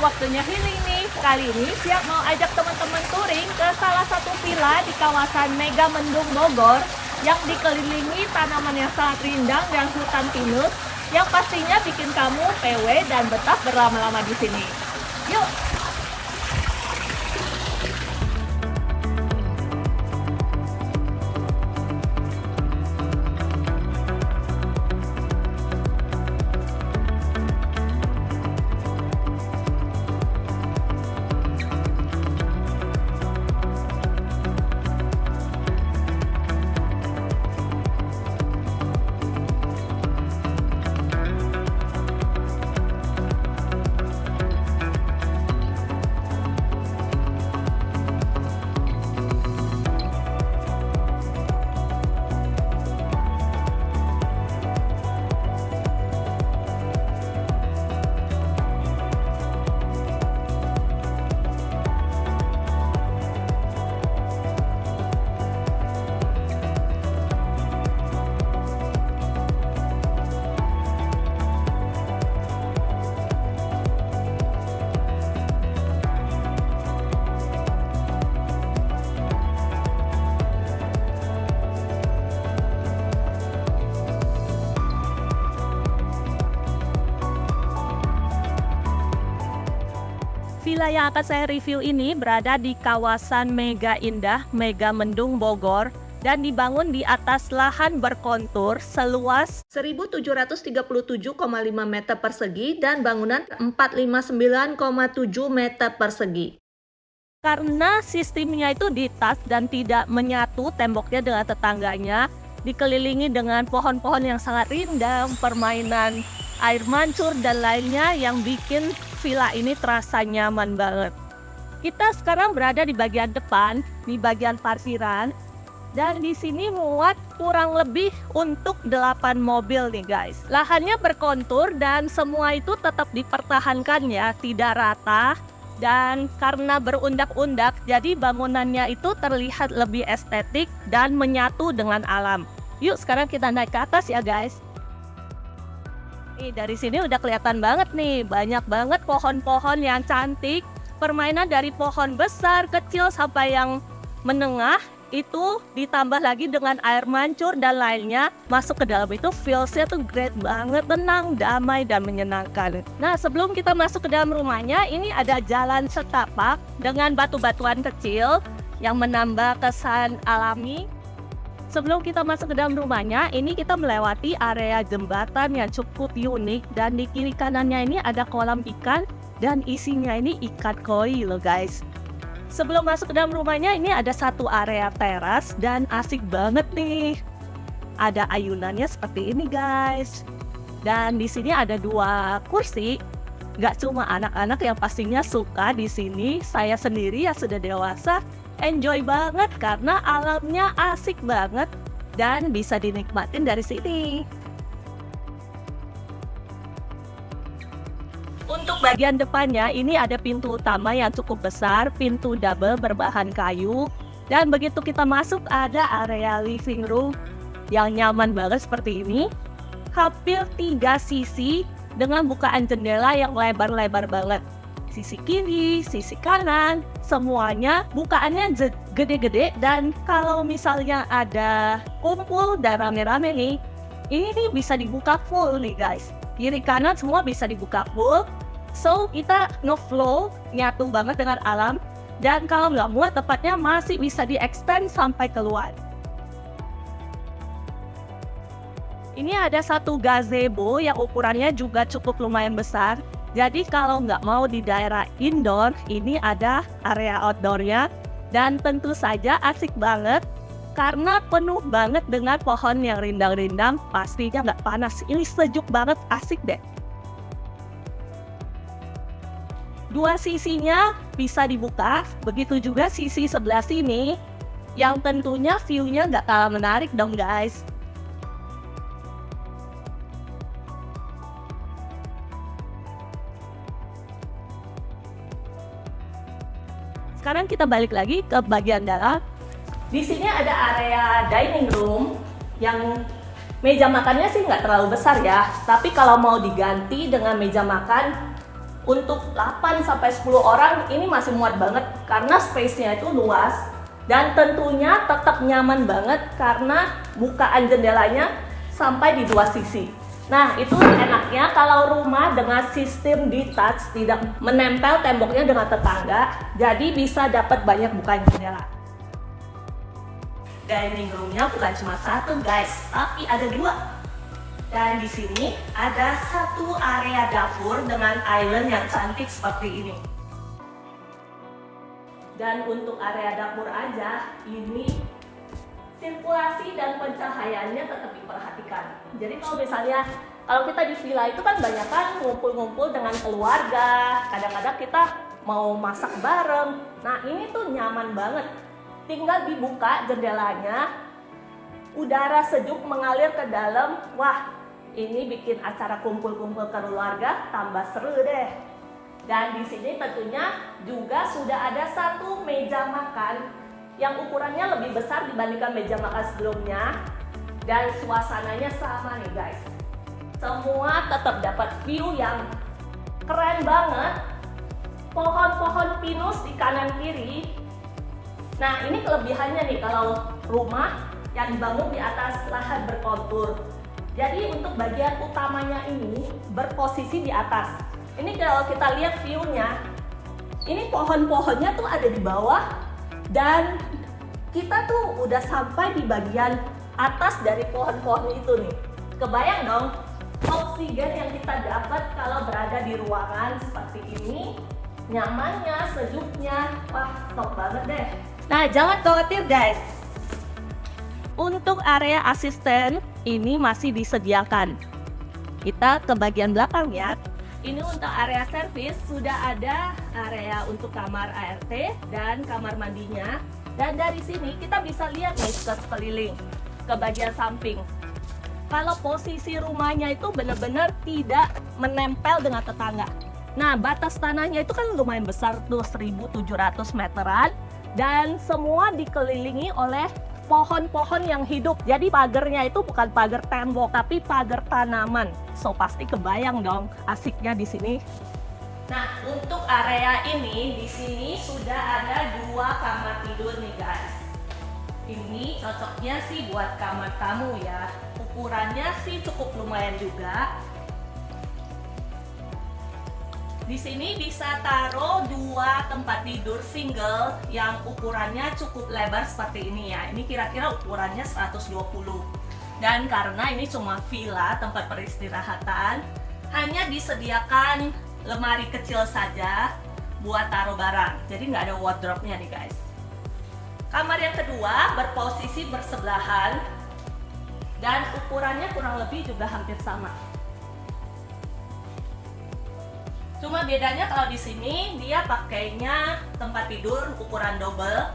Waktunya healing nih. Kali ini siap mau ajak teman-teman touring ke salah satu villa di kawasan Mega Mendung Bogor yang dikelilingi tanaman yang sangat rindang dan hutan pinus yang pastinya bikin kamu PW dan betah berlama-lama di sini. Yuk! Villa yang akan saya review ini berada di kawasan Mega Indah, Mega Mendung Bogor, dan dibangun di atas lahan berkontur seluas 1.737,5 meter persegi dan bangunan 459,7 meter persegi. Karena sistemnya itu di tas dan tidak menyatu temboknya dengan tetangganya, dikelilingi dengan pohon-pohon yang sangat rindang, permainan air mancur dan lainnya yang bikin villa ini terasa nyaman banget. Kita sekarang berada di bagian depan, di bagian parkiran, dan di sini muat kurang lebih untuk 8 mobil nih guys. Lahannya berkontur dan semua itu tetap dipertahankan ya, tidak rata. Dan karena berundak-undak, jadi bangunannya itu terlihat lebih estetik dan menyatu dengan alam. Yuk sekarang kita naik ke atas ya guys. Nih, dari sini udah kelihatan banget nih, banyak banget pohon-pohon yang cantik. Permainan dari pohon besar, kecil, sampai yang menengah, itu ditambah lagi dengan air mancur dan lainnya. Masuk ke dalam itu feels-nya tuh great banget, tenang, damai, dan menyenangkan. Nah, sebelum kita masuk ke dalam rumahnya, ini ada jalan setapak dengan batu-batuan kecil yang menambah kesan alami. Sebelum kita masuk ke dalam rumahnya, ini kita melewati area jembatan yang cukup unik, dan di kiri kanannya ini ada kolam ikan dan isinya ini ikan koi loh guys. Sebelum masuk ke dalam rumahnya, ini ada satu area teras dan asik banget nih. Ada ayunannya seperti ini guys. Dan di sini ada 2 kursi. Gak cuma anak-anak yang pastinya suka di sini, saya sendiri yang sudah dewasa enjoy banget karena alamnya asik banget dan bisa dinikmatin dari sini. Untuk bagian depannya ini ada pintu utama yang cukup besar, pintu double berbahan kayu, dan begitu kita masuk ada area living room yang nyaman banget seperti ini. Hampir 3 sisi dengan bukaan jendela yang lebar-lebar banget. Sisi kiri, sisi kanan, semuanya bukaannya gede-gede, dan kalau misalnya ada kumpul dan rame-rame nih, ini nih bisa dibuka full nih guys. Kiri kanan semua bisa dibuka full, so kita ngeflow, nyatu banget dengan alam, dan kalau nggak muat tempatnya masih bisa di-extend sampai keluar. Ini ada satu gazebo yang ukurannya juga cukup lumayan besar. Jadi kalau nggak mau di daerah indoor, ini ada area outdoornya. Dan tentu saja asik banget karena penuh banget dengan pohon yang rindang-rindang. Pastinya nggak panas, ini sejuk banget, asik deh. 2 sisinya bisa dibuka, begitu juga sisi sebelah sini. Yang tentunya view-nya nggak kalah menarik dong guys. Sekarang kita balik lagi ke bagian dalam. Di sini ada area dining room yang meja makannya sih nggak terlalu besar ya. Tapi kalau mau diganti dengan meja makan Untuk 8-10 orang ini masih muat banget karena space-nya itu luas dan tentunya tetap nyaman banget karena bukaan jendelanya sampai di 2 sisi. Nah, itu enaknya kalau rumah dengan sistem detached, tidak menempel temboknya dengan tetangga, jadi bisa dapat banyak bukaan jendela. Dining room-nya bukan cuma satu guys, tapi ada 2. Dan di sini ada satu area dapur dengan island yang cantik seperti ini. Dan untuk area dapur aja, ini sirkulasi dan pencahayaannya tetap diperhatikan. Jadi kalau kita di villa itu kan banyak kan ngumpul-ngumpul dengan keluarga, kadang-kadang kita mau masak bareng. Nah ini tuh nyaman banget. Tinggal dibuka jendelanya, udara sejuk mengalir ke dalam. Wah, ini bikin acara kumpul-kumpul keluarga tambah seru deh. Dan di sini tentunya juga sudah ada satu meja makan yang ukurannya lebih besar dibandingkan meja makan sebelumnya. Dan suasananya sama nih guys. Semua tetap dapat view yang keren banget. Pohon-pohon pinus di kanan kiri. Nah ini kelebihannya nih kalau rumah yang dibangun di atas lahan berkontur. Jadi untuk bagian utamanya ini berposisi di atas. Ini kalau kita lihat view-nya, ini pohon-pohonnya tuh ada di bawah dan kita tuh udah sampai di bagian atas dari pohon-pohon itu nih. Kebayang dong oksigen yang kita dapat kalau berada di ruangan seperti ini, nyamannya, sejuknya, wah top banget deh. Nah jangan khawatir guys, untuk area asisten ini masih disediakan. Kita ke bagian belakang ya. Ini untuk area servis sudah ada area untuk kamar ART dan kamar mandinya. Dan dari sini kita bisa lihat nih ke sekeliling, ke bagian samping. Kalau posisi rumahnya itu benar-benar tidak menempel dengan tetangga. Nah, batas tanahnya itu kan lumayan besar tuh, 1.700 meteran. Dan semua dikelilingi oleh pohon-pohon yang hidup. Jadi pagarnya itu bukan pagar tembok, tapi pagar tanaman. So pasti kebayang dong asiknya di sini. Nah, untuk area ini di sini sudah ada 2 kamar tidur nih guys. Ini cocoknya sih buat kamar tamu ya. Ukurannya sih cukup lumayan juga. Di sini bisa taruh 2 tempat tidur single yang ukurannya cukup lebar seperti ini ya. Ini kira-kira ukurannya 120. Dan karena ini cuma villa, tempat peristirahatan, hanya disediakan lemari kecil saja buat taruh barang. Jadi nggak ada wardrobe-nya nih guys. Kamar yang kedua berposisi bersebelahan dan ukurannya kurang lebih juga hampir sama. Cuma bedanya kalau di sini dia pakainya tempat tidur ukuran double.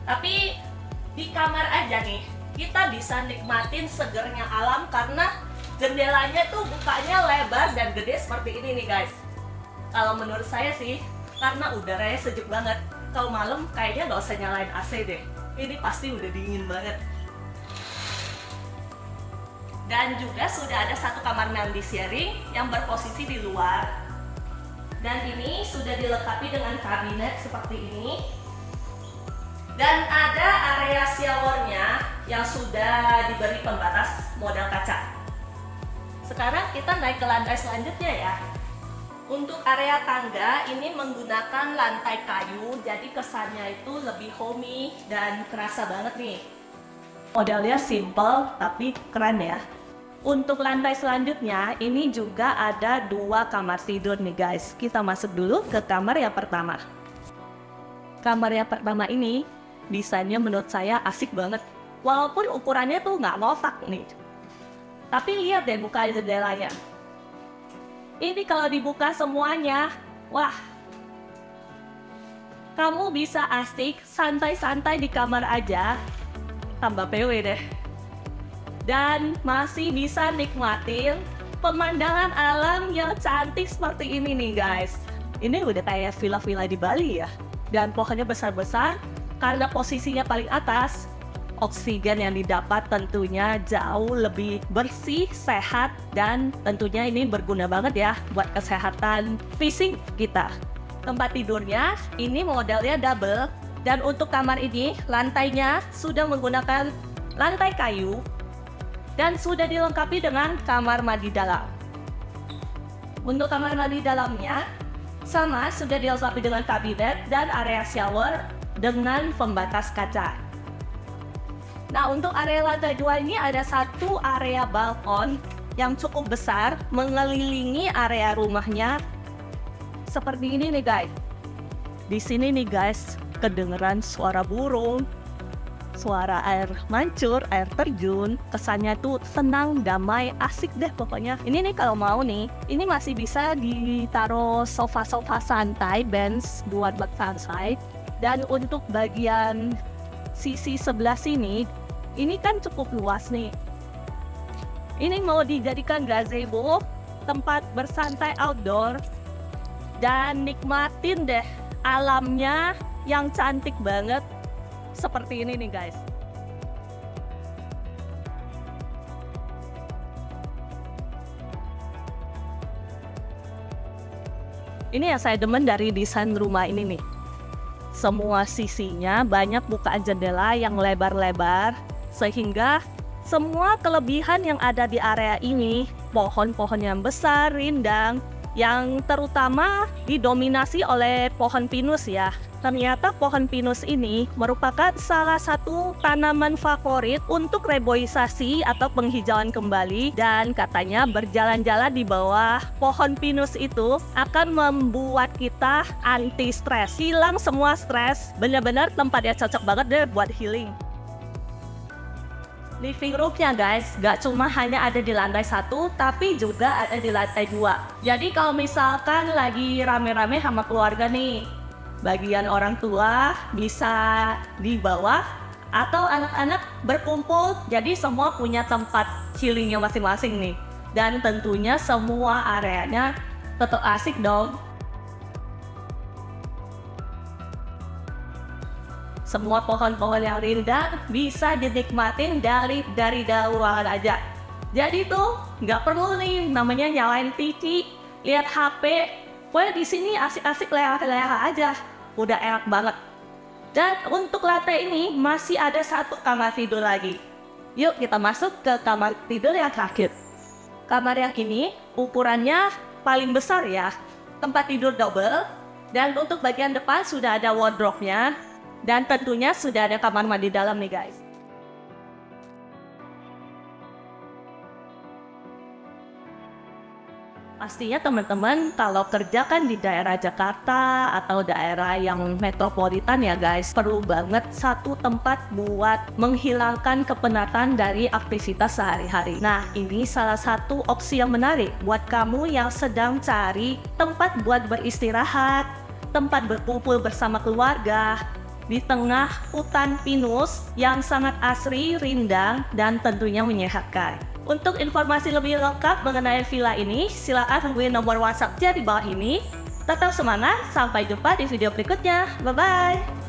Tapi di kamar aja nih kita bisa nikmatin segernya alam karena jendelanya tuh bukanya lebar dan gede seperti ini nih guys. Kalau menurut saya sih karena udaranya sejuk banget. Kalau malam kayaknya nggak usah nyalain AC deh. Ini pasti udah dingin banget. Dan juga sudah ada satu kamar mandi sharing yang berposisi di luar. Dan ini sudah dilengkapi dengan kabinet seperti ini. Dan ada area showernya yang sudah diberi pembatas model kaca. Sekarang kita naik ke lantai selanjutnya ya. Untuk area tangga ini menggunakan lantai kayu, jadi kesannya itu lebih homey dan kerasa banget nih. Modelnya simple tapi keren ya. Untuk lantai selanjutnya, ini juga ada 2 kamar tidur nih guys. Kita masuk dulu ke kamar yang pertama. Kamar yang pertama ini, desainnya menurut saya asik banget. Walaupun ukurannya tuh nggak ngotak nih. Tapi lihat deh buka jendelanya. Ini kalau dibuka semuanya, wah. Kamu bisa asik, santai-santai di kamar aja. Tambah PW deh. Dan masih bisa nikmatin pemandangan alam yang cantik seperti ini nih guys. Ini udah kayak villa-villa di Bali ya. Dan pohonnya besar-besar karena posisinya paling atas. Oksigen yang didapat tentunya jauh lebih bersih, sehat, dan tentunya ini berguna banget ya buat kesehatan fisik kita. Tempat tidurnya ini modelnya double, dan untuk kamar ini lantainya sudah menggunakan lantai kayu dan sudah dilengkapi dengan kamar mandi dalam. Untuk kamar mandi dalamnya sama, sudah dilengkapi dengan kabinet dan area shower dengan pembatas kaca. Nah, untuk area lantai 2 ini ada satu area balkon yang cukup besar mengelilingi area rumahnya. Seperti ini nih guys. Di sini nih guys, kedengeran suara burung, suara air mancur, air terjun. Kesannya tuh tenang, damai, asik deh pokoknya. Ini nih kalau mau nih, ini masih bisa ditaruh sofa-sofa santai, bench buat santai. Dan untuk bagian sisi sebelah sini, ini kan cukup luas nih. Ini mau dijadikan gazebo, tempat bersantai outdoor, dan nikmatin deh alamnya yang cantik banget. Seperti ini nih guys. Ini yang saya demen dari desain rumah ini nih. Semua sisinya banyak bukaan jendela yang lebar-lebar, sehingga semua kelebihan yang ada di area ini, pohon-pohon yang besar, rindang, yang terutama didominasi oleh pohon pinus ya. Ternyata pohon pinus ini merupakan salah satu tanaman favorit untuk reboisasi atau penghijauan kembali, dan katanya berjalan-jalan di bawah pohon pinus itu akan membuat kita anti stres, hilang semua stres. Benar-benar tempat yang cocok banget deh buat healing. Living room-nya guys, gak cuma hanya ada di lantai 1, tapi juga ada di lantai 2. Jadi kalau misalkan lagi rame-rame sama keluarga nih, bagian orang tua bisa di bawah, atau anak-anak berkumpul, jadi semua punya tempat healingnya masing-masing nih. Dan tentunya semua areanya tetap asik dong. Semua pohon-pohon yang rindang bisa dinikmatin dari dalam ruangan aja. Jadi tuh nggak perlu nih namanya nyalain TV, lihat HP. Pokoknya di sini asik-asik leha-leha aja, udah enak banget. Dan untuk lantai ini masih ada satu kamar tidur lagi. Yuk kita masuk ke kamar tidur yang terakhir. Kamar yang ini ukurannya paling besar ya, tempat tidur double. Dan untuk bagian depan sudah ada wardrobe-nya. Dan tentunya sudah ada kamar mandi dalam nih guys. Pastinya teman-teman kalau kerja kan di daerah Jakarta atau daerah yang metropolitan ya guys, perlu banget satu tempat buat menghilangkan kepenatan dari aktivitas sehari-hari. Nah, ini salah satu opsi yang menarik buat kamu yang sedang cari tempat buat beristirahat, tempat berkumpul bersama keluarga di tengah hutan pinus yang sangat asri, rindang, dan tentunya menyehatkan. Untuk informasi lebih lengkap mengenai villa ini, silakan hubungi nomor WhatsApp-nya di bawah ini. Tetap semangat, sampai jumpa di video berikutnya. Bye-bye!